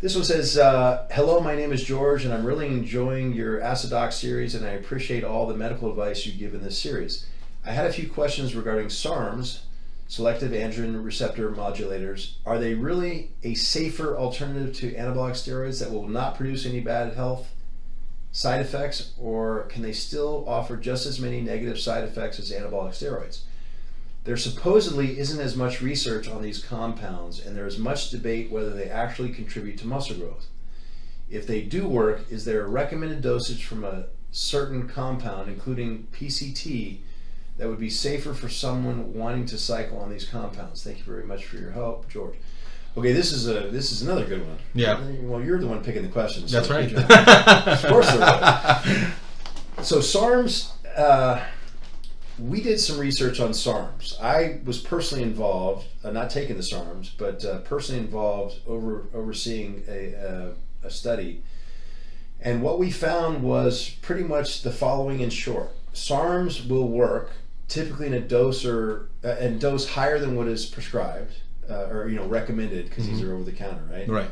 This one says, hello, my name is George, and I'm really enjoying your Ask the Doc series, and I appreciate all the medical advice you give in this series. I had a few questions regarding SARMs, selective androgen receptor modulators. Are they really a safer alternative to anabolic steroids that will not produce any bad health side effects, or can they still offer just as many negative side effects as anabolic steroids? There supposedly isn't as much research on these compounds, and there is much debate whether they actually contribute to muscle growth. If they do work, is there a recommended dosage from a certain compound, including PCT, that would be safer for someone wanting to cycle on these compounds? Thank you very much for your help, George. Okay, this is another good one. Yeah. Well, you're the one picking the questions. That's right. Of course there was. So SARMs, we did some research on SARMs. I was personally involved, not taking the SARMs, but personally involved overseeing a study. And what we found was pretty much the following in short. SARMs will work typically in a dose and dose higher than what is prescribed or recommended, because these are over the counter, right? Right.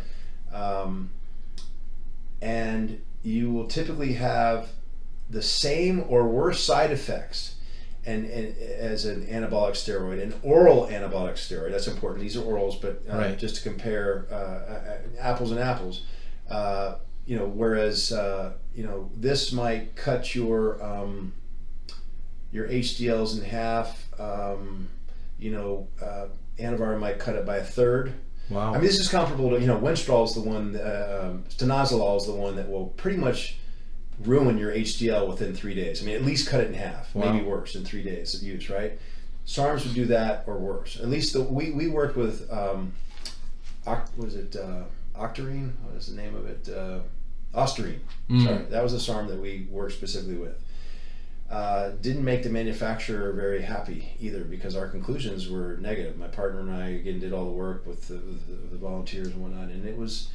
And you will typically have the same or worse side effects and as an anabolic steroid, an oral anabolic steroid. That's important. These are orals, but right. Just to compare apples and apples, whereas this might cut your HDLs in half. Anavar might cut it by a third. Wow. I mean, this is comparable to Winstrol is the one. Stanozolol is the one that will pretty much ruin your HDL within 3 days. I mean, at least cut it in half, wow. Maybe worse in 3 days of use, right? SARMs would do that or worse. At least we worked with Octarine? What is the name of it? Ostarine. Sorry, that was a SARM that we worked specifically with. Didn't make the manufacturer very happy either, because our conclusions were negative. My partner and I again did all the work with the volunteers and whatnot, and it was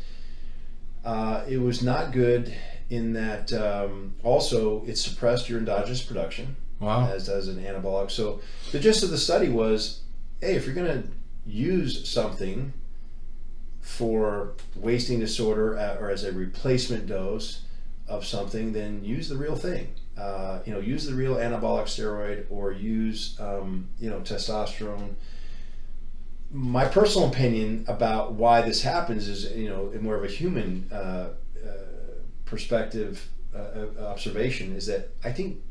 not good in that also it suppressed your endogenous production. Wow. As does an anabolic. So the gist of the study was, hey, if you're going to use something for wasting disorder or as a replacement dose of something, then use the real thing. Use the real anabolic steroid, or use testosterone. My personal opinion about why this happens is, in more of a human perspective observation, is that I think,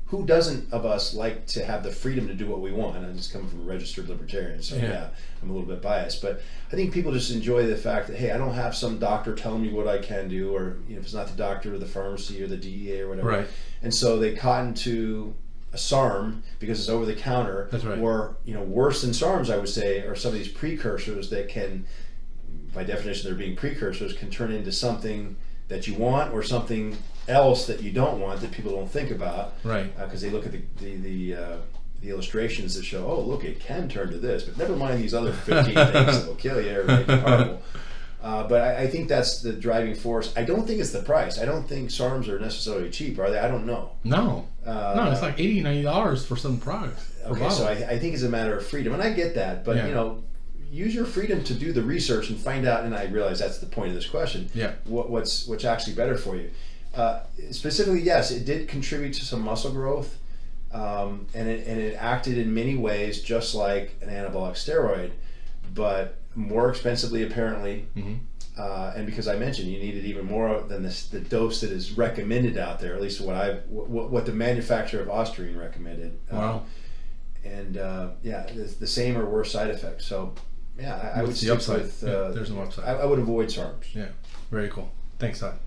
who doesn't of us like to have the freedom to do what we want? I'm just coming from a registered libertarian, so yeah, I'm a little bit biased, but I think people just enjoy the fact that, hey, I don't have some doctor telling me what I can do, or if it's not the doctor or the pharmacy or the DEA or whatever. Right. And so they cotton to a SARM because it's over the counter. That's right. Or worse than SARMs, I would say, are some of these precursors that can, by definition, they're being precursors, can turn into something that you want or something else that you don't want, that people don't think about, right? Because they look at the illustrations that show, oh, look, it can turn to this, but never mind these other 15 things that will kill you or make you horrible. But I think that's the driving force. I don't think it's the price. I don't think SARMs are necessarily cheap, are they? I don't know. No, it's like $80, $90 for some products. Okay, so I think it's a matter of freedom, and I get that, but use your freedom to do the research and find out. And I realize that's the point of this question. Yeah. What's actually better for you? Specifically, yes, it did contribute to some muscle growth, and it acted in many ways just like an anabolic steroid, but more expensively apparently. And because I mentioned you needed even more than the dose that is recommended out there, at least what the manufacturer of Ostarine recommended. Wow. And the same or worse side effects. So I would stick with. There's no upside. I would avoid SARMs. Yeah, very cool. Thanks, Todd.